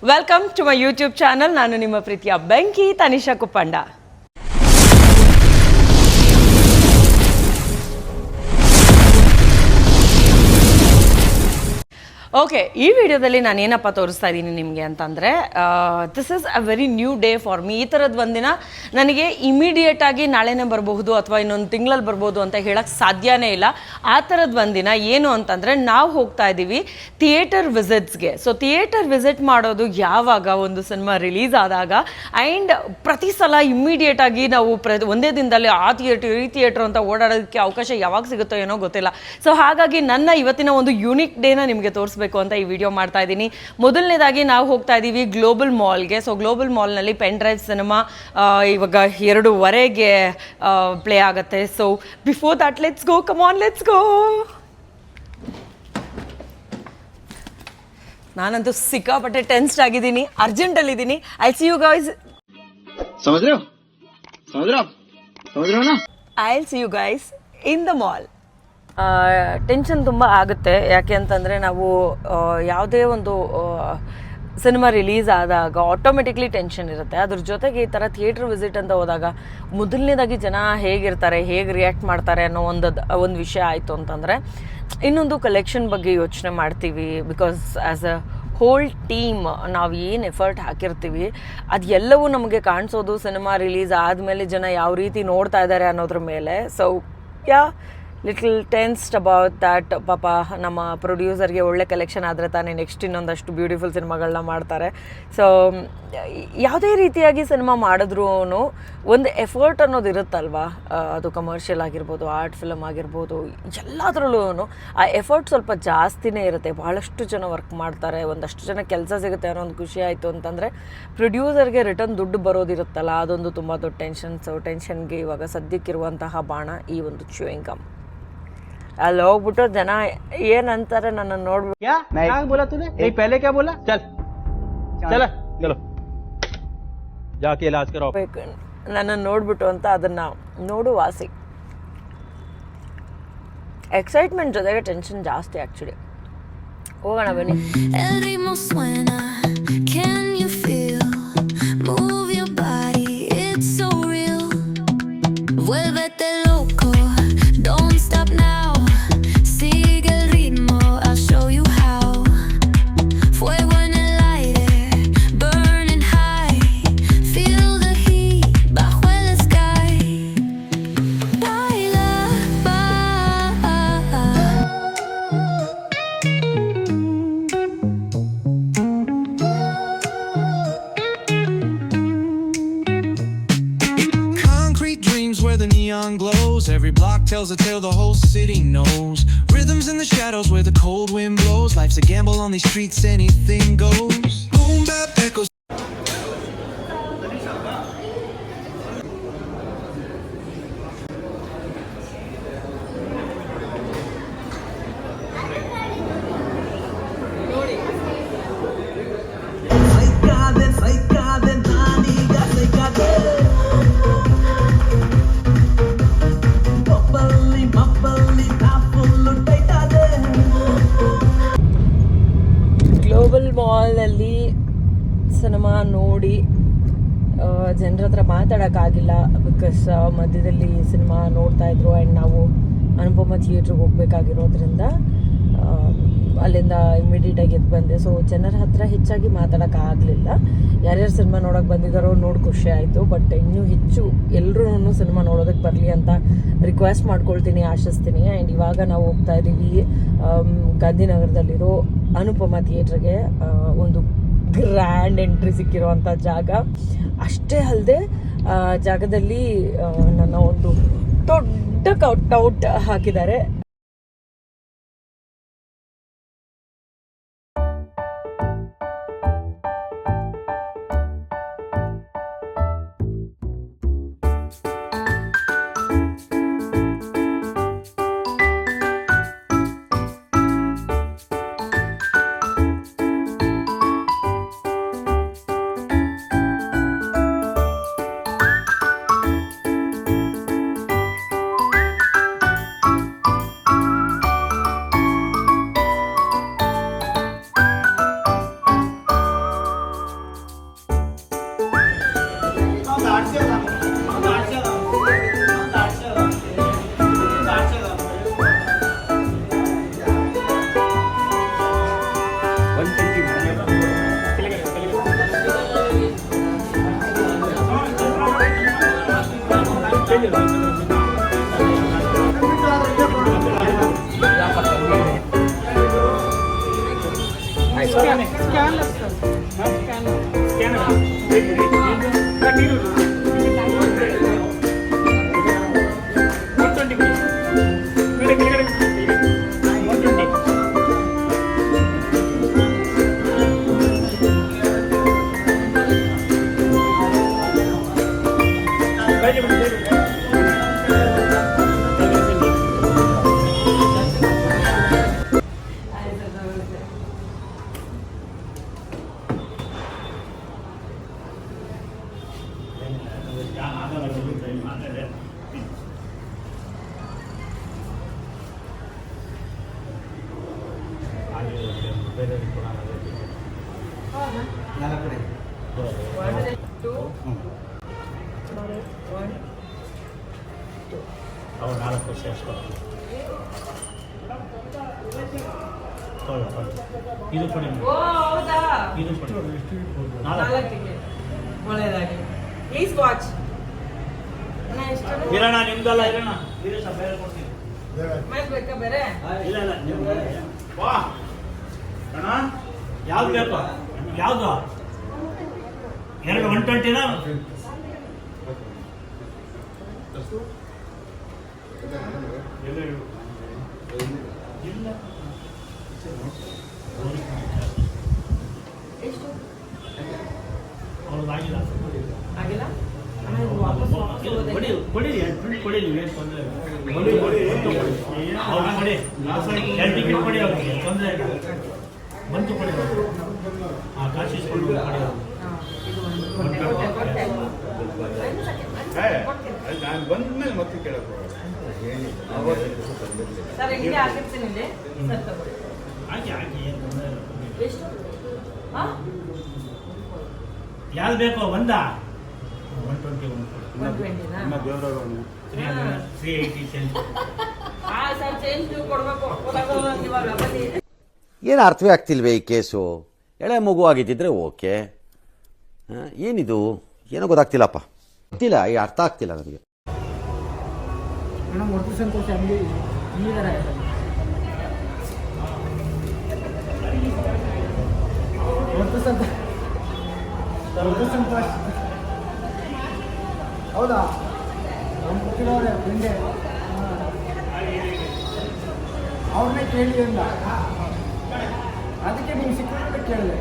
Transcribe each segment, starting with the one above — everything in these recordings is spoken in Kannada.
Welcome to my YouTube channel. ನಾನು ನಿಮ್ಮ ಪ್ರೀತಿಯ ಬೆಂಕಿ ತನಿಷಾ ಕುಪ್ಪಂಡ. ಓಕೆ, ಈ ವಿಡಿಯೋದಲ್ಲಿ ನಾನು ಏನಪ್ಪ ತೋರಿಸ್ತಾ ಇದ್ದೀನಿ ನಿಮಗೆ ಅಂತಂದರೆ, this is a very new day for me. ಈ ಥರದ್ದು ಒಂದಿನ ನನಗೆ ಇಮಿಡಿಯೇಟಾಗಿ ನಾಳೆನೇ ಬರಬಹುದು ಅಥವಾ ಇನ್ನೊಂದು ತಿಂಗಳಲ್ಲಿ ಬರ್ಬೋದು ಅಂತ ಹೇಳಕ್ಕೆ ಸಾಧ್ಯನೇ ಇಲ್ಲ. ಆ ಥರದ್ದು ಒಂದಿನ ಏನು ಅಂತಂದರೆ, ನಾವು ಹೋಗ್ತಾ ಇದ್ದೀವಿ ಥಿಯೇಟರ್ ವಿಸಿಟ್ಸ್ಗೆ. ಸೊ ಥಿಯೇಟರ್ ವಿಸಿಟ್ ಮಾಡೋದು ಯಾವಾಗ, ಒಂದು ಸಿನಿಮಾ ರಿಲೀಸ್ ಆದಾಗ. ಆ್ಯಂಡ್ ಪ್ರತಿ ಸಲ ಇಮ್ಮಿಡಿಯೇಟಾಗಿ ನಾವು ಒಂದೇ ದಿನದಲ್ಲಿ ಆ ಥಿಯೇಟ್ರ್ ಈ ಥಿಯೇಟ್ರ್ ಅಂತ ಓಡಾಡೋದಕ್ಕೆ ಅವಕಾಶ ಯಾವಾಗ ಸಿಗುತ್ತೋ ಏನೋ ಗೊತ್ತಿಲ್ಲ. ಸೊ ಹಾಗಾಗಿ ನನ್ನ ಇವತ್ತಿನ ಒಂದು ಯೂನಿಕ್ ಡೇನ ನಿಮಗೆ ತೋರಿಸ್ಬೇಕು ಅಂತ ಈ ವಿಡಿಯೋ ಮಾಡ್ತಾ ಇದ್ದೀನಿ. ಮೊದಲನೇದಾಗಿ ನಾವು ಹೋಗ್ತಾ ಇದ್ದೀವಿ ಗ್ಲೋಬಲ್ ಮಾಲ್ಗೆ. ಸೊ ಗ್ಲೋಬಲ್ ಮಾಲ್ನಲ್ಲಿ ಪೆನ್ ಡ್ರೈವ್ ಸಿನಿಮಾ ಇವಾಗ 2:15ಗೆ ಪ್ಲೇ ಆಗುತ್ತೆ. So before that let's go, come on let's go. ನಾನಂತೂ ಸಿಕ್ಕಾಪಟ್ಟೆ ಟೆನ್ಸ್ಡ್ ಆಗಿದ್ದೀನಿ, ಅರ್ಜೆಂಟಲ್ಲಿದ್ದೀನಿ. I see you guys. I see you guys in the mall. Tension ತುಂಬ ಆಗುತ್ತೆ. ಯಾಕೆ ಅಂತಂದರೆ, ನಾವು ಯಾವುದೇ ಒಂದು ಸಿನಿಮಾ ರಿಲೀಸ್ ಆದಾಗ ಆಟೋಮೆಟಿಕ್ಲಿ ಟೆನ್ಷನ್ ಇರುತ್ತೆ. ಅದ್ರ ಜೊತೆಗೆ ಈ ಥರ ಥಿಯೇಟ್ರ್ ವಿಸಿಟ್ ಅಂತ ಹೋದಾಗ ಮೊದಲನೇದಾಗಿ ಜನ ಹೇಗಿರ್ತಾರೆ, ಹೇಗೆ ರಿಯಾಕ್ಟ್ ಮಾಡ್ತಾರೆ ಅನ್ನೋ ಒಂದು ವಿಷಯ ಆಯಿತು ಅಂತಂದರೆ, ಇನ್ನೊಂದು ಕಲೆಕ್ಷನ್ ಬಗ್ಗೆ ಯೋಚನೆ ಮಾಡ್ತೀವಿ. Because as a whole team ನಾವು ಏನು ಎಫರ್ಟ್ ಹಾಕಿರ್ತೀವಿ ಅದು ಎಲ್ಲವೂ ನಮಗೆ ಕಾಣಿಸೋದು ಸಿನಿಮಾ ರಿಲೀಸ್ ಆದಮೇಲೆ ಜನ ಯಾವ ರೀತಿ ನೋಡ್ತಾ ಇದ್ದಾರೆ ಅನ್ನೋದ್ರ ಮೇಲೆ. So little tensed about that. ಪಾಪ ನಮ್ಮ ಪ್ರೊಡ್ಯೂಸರ್ಗೆ ಒಳ್ಳೆ ಕಲೆಕ್ಷನ್ ಆದರೆ ತಾನೇ ನೆಕ್ಸ್ಟ್ ಇನ್ನೊಂದಷ್ಟು ಬ್ಯೂಟಿಫುಲ್ ಸಿನಿಮಾಗಳನ್ನ ಮಾಡ್ತಾರೆ. ಸೊ ಯಾವುದೇ ರೀತಿಯಾಗಿ ಸಿನಿಮಾ ಮಾಡಿದ್ರೂ ಒಂದು ಎಫರ್ಟ್ ಅನ್ನೋದು ಇರುತ್ತಲ್ವ. ಅದು ಕಮರ್ಷಿಯಲ್ ಆಗಿರ್ಬೋದು, ಆರ್ಟ್ ಫಿಲಮ್ ಆಗಿರ್ಬೋದು, ಎಲ್ಲದರಲ್ಲೂ ಆ ಎಫರ್ಟ್ ಸ್ವಲ್ಪ ಜಾಸ್ತಿನೇ ಇರುತ್ತೆ. ಭಾಳಷ್ಟು ಜನ ವರ್ಕ್ ಮಾಡ್ತಾರೆ, ಒಂದಷ್ಟು ಜನ ಕೆಲಸ ಸಿಗುತ್ತೆ ಅನ್ನೋ ಒಂದು ಖುಷಿ ಆಯಿತು ಅಂತಂದರೆ, ಪ್ರೊಡ್ಯೂಸರ್ಗೆ ರಿಟರ್ನ್ ದುಡ್ಡು ಬರೋದಿರುತ್ತಲ್ಲ, ಅದೊಂದು ತುಂಬ ದೊಡ್ಡ ಟೆನ್ಷನ್. ಸೊ ಟೆನ್ಷನ್ಗೆ ಇವಾಗ ಸದ್ಯಕ್ಕಿರುವಂತಹ ಬಾಣ ಈ ಒಂದು ಚ್ಯೂಯಿಂಗ್ ಗಮ್. ಅಲ್ಲಿ ಹೋಗ್ಬಿಟ್ಟು ಜನ ಏನಂತಾರೆ ನನ್ನ ನೋಡ್ಬಿಟ್ಟು, ನನ್ನ ನೋಡ್ಬಿಟ್ಟು ಅಂತ ಅದನ್ನ ನೋಡು ವಾಸಿ. ಎಕ್ಸೈಟ್ಮೆಂಟ್ ಜೊತೆಗೆ ಟೆನ್ಷನ್ ಜಾಸ್ತಿ ಆಕ್ಚುಲಿ. ಹೋಗೋಣ ಬನ್ನಿ. Every block tells a tale the whole city knows. Rhythms in the shadows where the cold wind blows. Life's a gamble on these streets, anything goes. Boom bap echoes. Global ಮಾಲ್ನಲ್ಲಿ ಸಿನಿಮಾ ನೋಡಿ ಜನರ ಹತ್ರ ಮಾತಾಡೋಕ್ಕಾಗಿಲ್ಲ. ಬಿಕಾಸ್ ಮಧ್ಯದಲ್ಲಿ ಸಿನಿಮಾ ನೋಡ್ತಾಯಿದ್ರು ಆ್ಯಂಡ್ ನಾವು ಅನುಪಮ ಥಿಯೇಟ್ರಿಗೆ ಹೋಗ್ಬೇಕಾಗಿರೋದ್ರಿಂದ ಅಲ್ಲಿಂದ ಇಮಿಡಿಯೇಟಾಗಿ ಎದ್ದು ಬಂದೆ. ಸೊ ಜನರ ಹತ್ರ ಹೆಚ್ಚಾಗಿ ಮಾತಾಡೋಕ್ಕಾಗಲಿಲ್ಲ. ಯಾರ್ಯಾರು ಸಿನಿಮಾ ನೋಡೋಕೆ ಬಂದಿದ್ದಾರೋ ನೋಡಿ ಖುಷಿ ಆಯಿತು. ಬಟ್ ಇನ್ನೂ ಹೆಚ್ಚು ಎಲ್ಲರೂ ಸಿನಿಮಾ ನೋಡೋದಕ್ಕೆ ಬರಲಿ ಅಂತ ರಿಕ್ವೆಸ್ಟ್ ಮಾಡ್ಕೊಳ್ತೀನಿ, ಆಶಿಸ್ತೀನಿ. ಆ್ಯಂಡ್ ಇವಾಗ ನಾವು ಹೋಗ್ತಾ ಇದ್ದೀವಿ ಗಾಂಧಿನಗರದಲ್ಲಿರೋ ಅನುಪಮ ಥಿಯೇಟ್ರಿಗೆ. ಒಂದು ಗ್ರ್ಯಾಂಡ್ ಎಂಟ್ರಿ ಸಿಕ್ಕಿರುವಂಥ ಜಾಗ. ಅಷ್ಟೇ ಅಲ್ಲದೆ ಜಾಗದಲ್ಲಿ ನನ್ನ ಒಂದು ದೊಡ್ಡ ಕಟ್ಔಟ್ ಹಾಕಿದ್ದಾರೆ. ಅವು 4 ಸೇರಿಸ್ಕೊ. ಇದು ಕೊಡಿ, ಇದು ಕೊಡಿ. 4 ಒಳ್ಳೆಯದಾಗಿ. Please watch. ಇರೋಣ, ನಿಮ್ದಲ್ಲ ಇರೋಣ. ಬೇರೆ ಕೊಡ್ತೀನಿ. ಬೇಕಾ ಬೇರೆ? ಇಲ್ಲ ಇಲ್ಲ, ವಾ ಅಣ್ಣ, ಯಾವ್ದು ಬೇಕು? ಯಾವುದು? 2 120ನಾ? ಇಲ್ಲ, ಅವ್ರದ್ದಾಗಿಲ್ಲ. ಆಗಿಲ್ಲ? ಕೊಡಿ ಕೊಡಿ, ಕೊಡಿ, ನೀವೇನು ತೊಂದರೆ ಇಲ್ಲ. ಕೊಡಿ ಅವ್ರಿಗೆ ಕೊಡಿ, 2 ಟಿಕೆಟ್ ಕೊಡಿ ಅವ್ರಿಗೆ, ತೊಂದರೆ ಇಲ್ಲ. ಬಂತು ಕೊಡಿ, ಹಾಂ, ಕಾಶಿ ಇಸ್ಕೊಂಡು ಕೊಡಿ ಅವ್ರಿಗೆ. ನಾನು ಬಂದ್ಮೇಲೆ ಮತ್ತೆ ಕೇಳಕ್ಕೆ ಸರ್ ಹಿಂಗೆ ಆಗಿರ್ತೀನಿ ಇಲ್ಲಿ. ಸರ್ ತಗೊಳ್ಳಿ. ಹಾಕಿ ಏನು ತೊಂದರೆ ಇಲ್ಲ. ಎಷ್ಟು? ಹಾಂ, ಯಾವ್ದು ಬೇಕೋ? 120 120ನಾ? ನಮ್ಮ ದೇವರವರು 380 ಚೇಂಜ್. ಹಾಂ ಸರ್, ಚೇಂಜ್ ನೀವು ಕೊಡಬೇಕು. ಇವಾಗ ಬನ್ನಿ. ಏನು ಅರ್ಥವೇ ಆಗ್ತಿಲ್ವೇ ಈ ಕೇಸು? ಎಳೆ ಮಗು ಆಗಿದ್ದಿದ್ರೆ ಓಕೆ. ಏನಿದು ಏನೋ ಗೊತ್ತಾಗ್ತಿಲ್ಲಪ್ಪ, ಗೊತ್ತಿಲ್ಲ, ಈ ಅರ್ಥ ಆಗ್ತಿಲ್ಲ ನನಗೆ. ಮೇಡಮ್ ಒಟ್ಟು ಸಂತೋಷ ಅಂಗಡಿ ಇಲ್ಲಿದ್ದಾರೆ. ಒಟ್ಟು ಸಂತೋಷ ಹೌದಾ? ನಮ್ಮ ಗೊತ್ತಿರೋರೆ ಫ್ರೆಂಡೆ, ಅವ್ರನ್ನೇ ಕೇಳಿ ಅಂದ, ಅದಕ್ಕೆ ನೀವು ಸಿಕ್ಕಿದ್ರೆ ಕೇಳಿದೆ.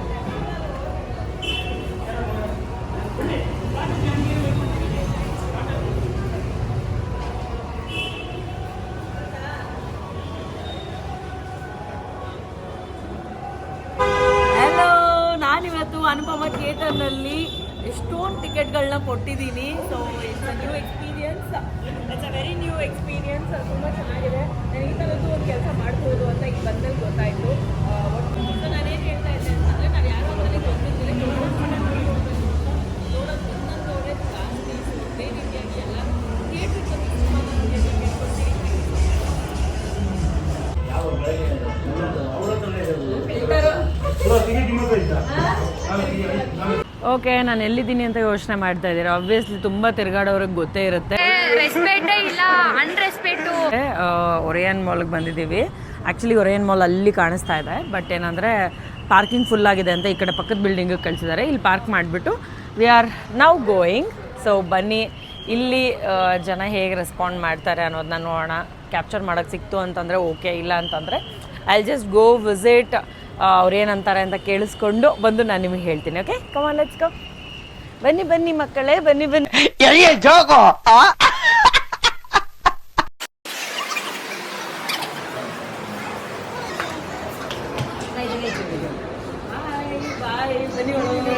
ನಾನಿವತ್ತು ಅನುಪಮ ಥಿಯೇಟರ್ನಲ್ಲಿ ಎಷ್ಟೊಂದು ಟಿಕೆಟ್ಗಳನ್ನ ಕೊಟ್ಟಿದ್ದೀನಿ. So it's a new experience, it's a very new experience. ತುಂಬ ಚೆನ್ನಾಗಿದೆ. ನಾನು ಈ ಥರದ್ದು ಒಂದು ಕೆಲಸ ಮಾಡ್ಬೋದು ಅಂತ ಈಗ ಬಂದಲ್ಲಿ ಗೊತ್ತಾಯಿತು. ಒಟ್ಟು ನಾನೇನು ಹೇಳ್ತಾ ಇದ್ದೆ ಅಂತಂದರೆ, ನಾವು ಯಾರೋ ಅಂತಲೇ ಗೊತ್ತಿದ್ದಿಲ್ಲ, ನೋಡೋದು ಒಂದೊಂದವರೇ ಜಾಸ್ತಿ. ಸೊ ಅದೇ ರೀತಿಯಾಗಿ ಎಲ್ಲ ಥಿಯೇಟ್ರ್ ಓಕೆ, ನಾನು ಎಲ್ಲಿದ್ದೀನಿ ಅಂತ ಯೋಚನೆ ಮಾಡ್ತಾ ಇದ್ದೀರಾ. ಆಬ್ವಿಯಸ್ಲಿ ತುಂಬ ತಿರುಗಾಡೋರಿಗೆ ಗೊತ್ತೇ ಇರುತ್ತೆ. ಒರಿಯನ್ ಮಾಲ್ಗೆ ಬಂದಿದ್ದೀವಿ. ಆ್ಯಕ್ಚುಲಿ ಒರಿಯನ್ ಮಾಲ್ ಅಲ್ಲಿ ಕಾಣಿಸ್ತಾ ಇದೆ, ಬಟ್ ಏನಂದರೆ ಪಾರ್ಕಿಂಗ್ ಫುಲ್ ಆಗಿದೆ ಅಂತ ಈ ಕಡೆ ಪಕ್ಕದ ಬಿಲ್ಡಿಂಗಿಗೆ ಕಳಿಸಿದ್ದಾರೆ. ಇಲ್ಲಿ ಪಾರ್ಕ್ ಮಾಡಿಬಿಟ್ಟು we are now going. So ಬನ್ನಿ, ಇಲ್ಲಿ ಜನ ಹೇಗೆ ರೆಸ್ಪಾಂಡ್ ಮಾಡ್ತಾರೆ ಅನ್ನೋದನ್ನ ನೋಡೋಣ. ಕ್ಯಾಪ್ಚರ್ ಮಾಡೋಕ್ಕೆ ಸಿಕ್ತು ಅಂತಂದರೆ ಓಕೆ, ಇಲ್ಲ ಅಂತಂದರೆ ಐ ಜಸ್ಟ್ ಗೋ ವಿಸಿಟ್. ಅವ್ರು ಏನಂತಾರೆ ಅಂತ ಕೇಳಿಸ್ಕೊಂಡು ಬಂದು ನಾನು ನಿಮಗೆ ಹೇಳ್ತೀನಿ. ಓಕೆ, ಕಮ್ ಆನ್, ಲೆಟ್ಸ್ ಗೋ. ಬನ್ನಿ ಬನ್ನಿ ಮಕ್ಕಳೇ, ಬನ್ನಿ ಬನ್ನಿ. ಬಾಯ್, ಬನ್ನಿ ಒಳಗೆ.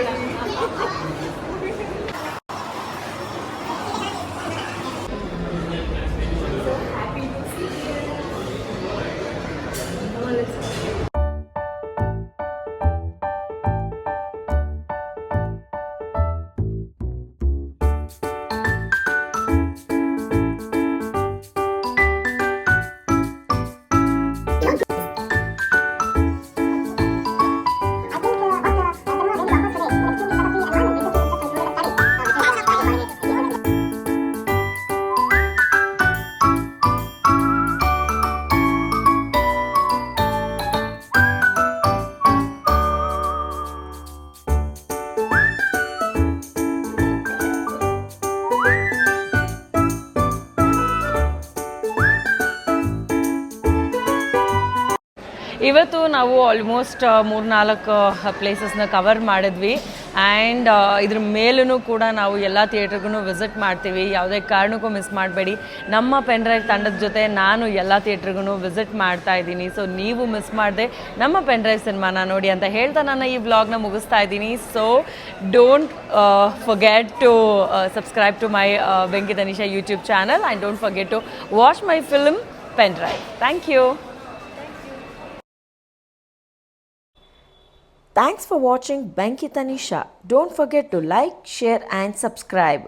ಇವತ್ತು ನಾವು ಆಲ್ಮೋಸ್ಟ್ 3-4 ಪ್ಲೇಸಸ್ನ ಕವರ್ ಮಾಡಿದ್ವಿ ಆ್ಯಂಡ್ ಇದ್ರ ಮೇಲೂ ಕೂಡ ನಾವು ಎಲ್ಲ ಥಿಯೇಟ್ರಿಗೂ ವಿಸಿಟ್ ಮಾಡ್ತೀವಿ. ಯಾವುದೇ ಕಾರಣಕ್ಕೂ ಮಿಸ್ ಮಾಡಬೇಡಿ. ನಮ್ಮ ಪೆನ್ ಡ್ರೈವ್ ತಂಡದ ಜೊತೆ ನಾನು ಎಲ್ಲ ಥಿಯೇಟ್ರಿಗೂ ವಿಸಿಟ್ ಮಾಡ್ತಾ ಇದ್ದೀನಿ. ಸೊ ನೀವು ಮಿಸ್ ಮಾಡದೆ ನಮ್ಮ ಪೆನ್ ಡ್ರೈವ್ ಸಿನಿಮಾನ ನೋಡಿ ಅಂತ ಹೇಳ್ತಾ ನಾನು ಈ ವ್ಲಾಗ್ನ ಮುಗಿಸ್ತಾ ಇದ್ದೀನಿ. So don't forget to subscribe to my Venki Tanisha YouTube channel and don't forget to watch my film pen drive. Thank you. Thanks for watching Venki Tanisha. Don't forget to like, share and subscribe.